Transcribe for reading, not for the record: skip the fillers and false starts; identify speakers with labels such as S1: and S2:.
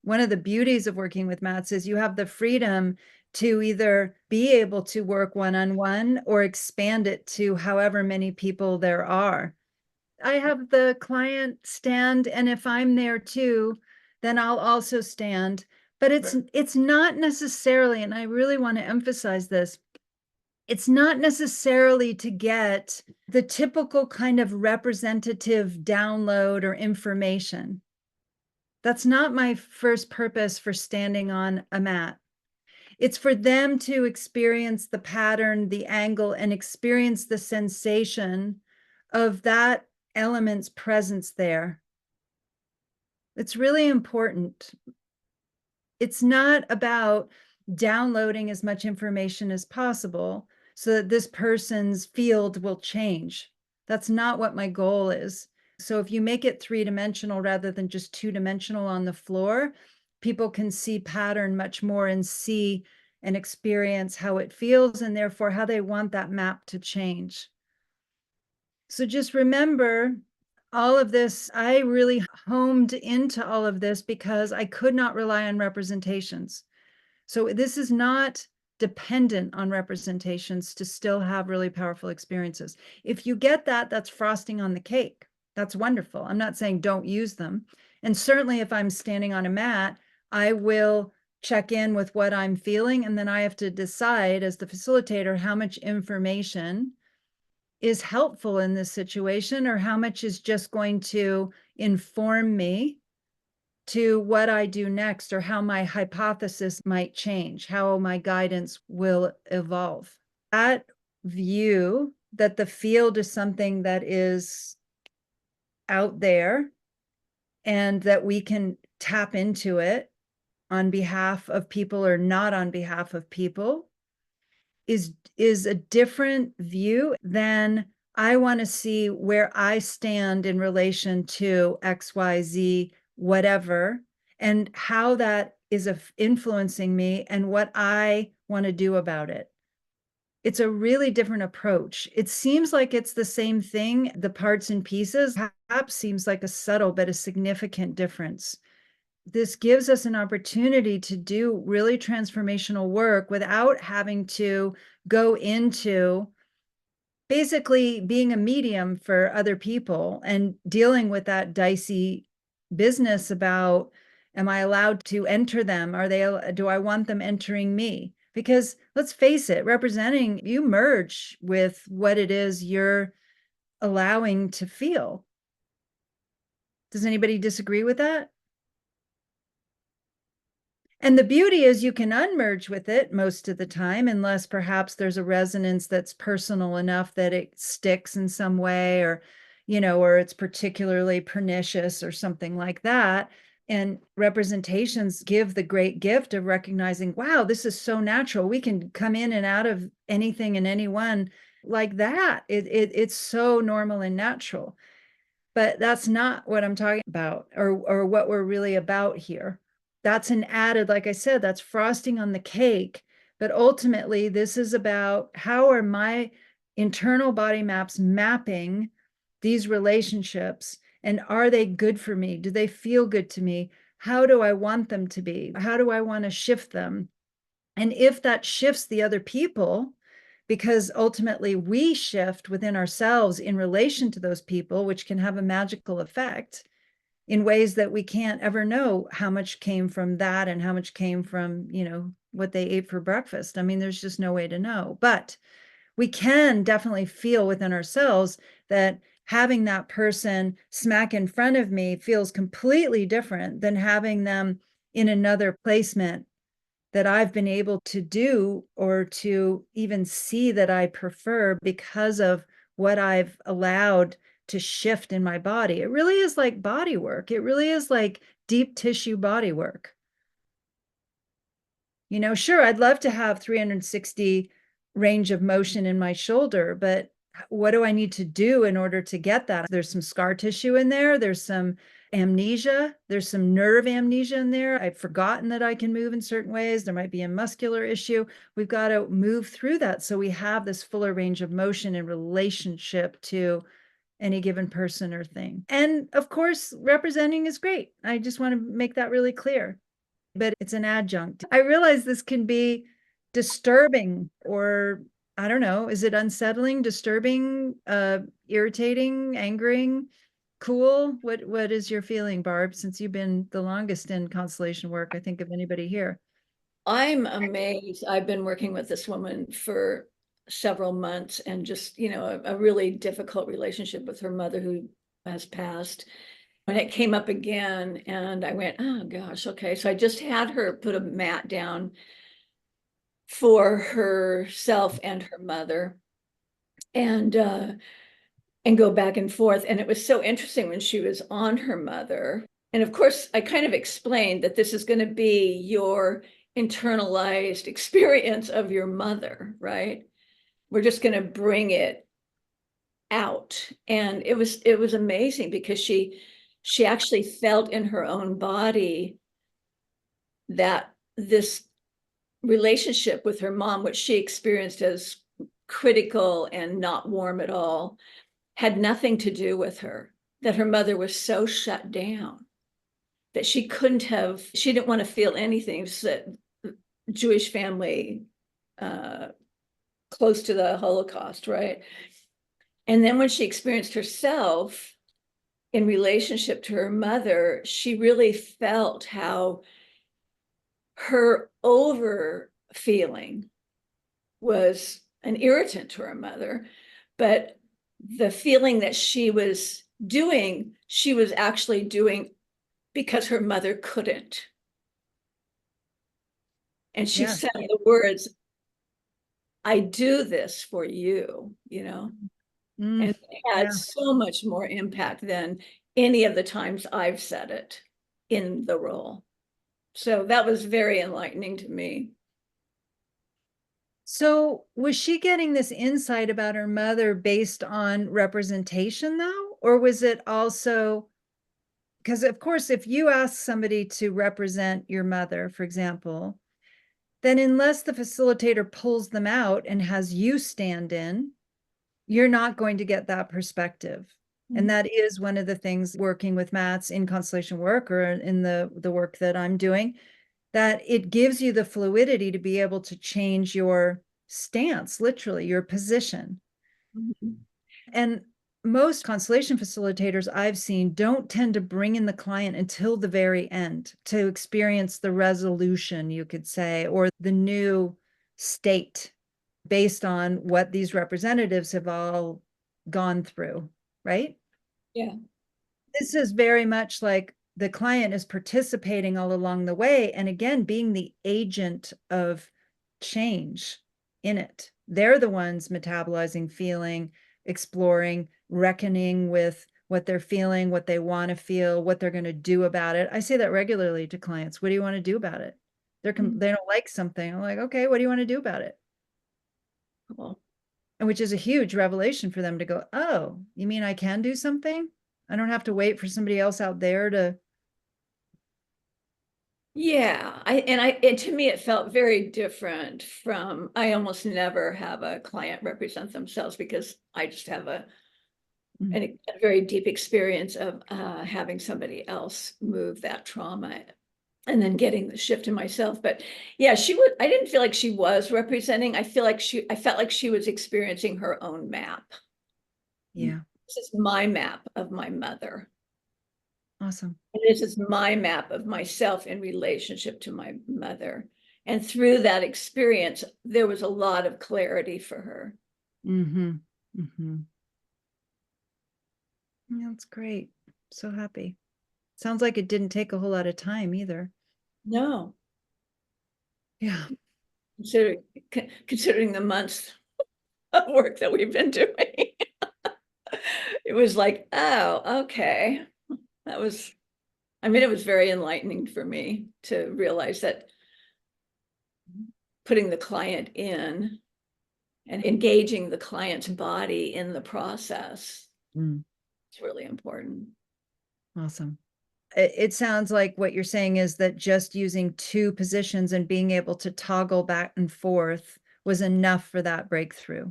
S1: One of the beauties of working with mats is you have the freedom to either be able to work one-on-one or expand it to however many people there are. I have the client stand, and if I'm there too, then I'll also stand. But it's not necessarily, and I really want to emphasize this, it's not necessarily to get the typical kind of representative download or information. That's not my first purpose for standing on a mat. It's for them to experience the pattern, the angle, and experience the sensation of that element's presence there. It's really important. It's not about downloading as much information as possible so that this person's field will change. That's not what my goal is. So if you make it three-dimensional rather than just two-dimensional on the floor, people can see pattern much more and see and experience how it feels and therefore how they want that map to change. So just remember all of this, I really homed into all of this because I could not rely on representations. So this is not dependent on representations to still have really powerful experiences. If you get that, that's frosting on the cake. That's wonderful. I'm not saying don't use them. And certainly if I'm standing on a mat, I will check in with what I'm feeling. And then I have to decide as the facilitator how much information is helpful in this situation or how much is just going to inform me to what I do next or how my hypothesis might change, how my guidance will evolve. That view that the field is something that is out there and that we can tap into it on behalf of people or not on behalf of people is a different view than I want to see where I stand in relation to XYZ, whatever, and how that is influencing me and what I want to do about it. It's a really different approach. It seems like it's the same thing, the parts and pieces, perhaps seems like a subtle but a significant difference. This gives us an opportunity to do really transformational work without having to go into basically being a medium for other people and dealing with that dicey business about, am I allowed to enter them? Do I want them entering me? Because let's face it, representing, you merge with what it is you're allowing to feel. Does anybody disagree with that? And the beauty is you can unmerge with it most of the time, unless perhaps there's a resonance that's personal enough that it sticks in some way, or, or it's particularly pernicious or something like that. And representations give the great gift of recognizing, wow, this is so natural. We can come in and out of anything and anyone like that. It's so normal and natural. But that's not what I'm talking about or what we're really about here. That's an added, like I said, that's frosting on the cake. But ultimately, this is about how are my internal body maps mapping these relationships, and are they good for me? Do they feel good to me? How do I want them to be? How do I want to shift them? And if that shifts the other people, because ultimately we shift within ourselves in relation to those people, which can have a magical effect in ways that we can't ever know how much came from that and how much came from, what they ate for breakfast. I mean, there's just no way to know. But we can definitely feel within ourselves that having that person smack in front of me feels completely different than having them in another placement that I've been able to do or to even see that I prefer because of what I've allowed to shift in my body. It really is like body work. It really is like deep tissue body work. Sure, I'd love to have 360 range of motion in my shoulder, but what do I need to do in order to get that? There's some scar tissue in there. There's some amnesia. There's some nerve amnesia in there. I've forgotten that I can move in certain ways. There might be a muscular issue. We've got to move through that so we have this fuller range of motion in relationship to any given person or thing. And of course, representing is great. I just want to make that really clear. but it's an adjunct. I realize this can be disturbing, or I don't know, is it unsettling, disturbing, irritating, angering, cool? What is your feeling, Barb, since you've been the longest in constellation work, I think, of anybody here?
S2: I'm amazed. I've been working with this woman for several months and just, a really difficult relationship with her mother who has passed. And it came up again, and I went, oh gosh, okay. So I just had her put a mat down for herself and her mother, and go back and forth. And it was so interesting when she was on her mother. And of course, I kind of explained that this is going to be your internalized experience of your mother, right? We're just going to bring it out. And it was amazing because she actually felt in her own body that this relationship with her mom, which she experienced as critical and not warm at all, had nothing to do with her, that her mother was so shut down that she didn't want to feel anything. Jewish family, close to the Holocaust, right? And then when she experienced herself in relationship to her mother, she really felt how her over feeling was an irritant to her mother, but the feeling that she was doing, she was actually doing because her mother couldn't. And she
S1: Yeah.
S2: said the words, I do this for you,
S1: Mm,
S2: and it had
S1: yeah.
S2: so much more impact than any of the times I've said it in the role. So that was very enlightening to me.
S1: So was she getting this insight about her mother based on representation, though? Or was it also, because of course, if you ask somebody to represent your mother, for example, then unless the facilitator pulls them out and has you stand in, you're not going to get that perspective. And that is one of the things working with Mats in constellation work, or in the work that I'm doing, that it gives you the fluidity to be able to change your stance, literally your position.
S2: Mhm.
S1: And most constellation facilitators I've seen don't tend to bring in the client until the very end to experience the resolution, you could say, or the new state based on what these representatives have all gone through, right?
S2: Yeah.
S1: This is very much like the client is participating all along the way. And again, being the agent of change in it. They're the ones metabolizing, feeling, exploring, reckoning with what they're feeling, what they want to feel, what they're going to do about it. I say that regularly to clients. What do you want to do about it? They don't like something. I'm like, okay, what do you want to do about it?
S2: Cool.
S1: And which is a huge revelation for them to go, oh, you mean I can do something? I don't have to wait for somebody else out there to.
S2: Yeah, and to me it felt very different from, I almost never have a client represent themselves because I just have a very deep experience of having somebody else move that trauma and then getting the shift in myself. But yeah, I didn't feel like she was representing. I felt like she was experiencing her own map.
S1: Yeah,
S2: This is my map of my mother.
S1: awesome.
S2: And this is my map of myself in relationship to my mother. And through that experience, there was a lot of clarity for her.
S1: Mm-hmm. Mm-hmm. Yeah, that's great. So happy. Sounds like it didn't take a whole lot of time either.
S2: No,
S1: Yeah.
S2: considering considering the months of work that we've been doing. It was like, oh, okay. That was, I mean, it was very enlightening for me to realize that putting the client in and engaging the client's body in the process
S1: Mm,
S2: is really important.
S1: awesome. It sounds like what you're saying is that just using two positions and being able to toggle back and forth was enough for that breakthrough.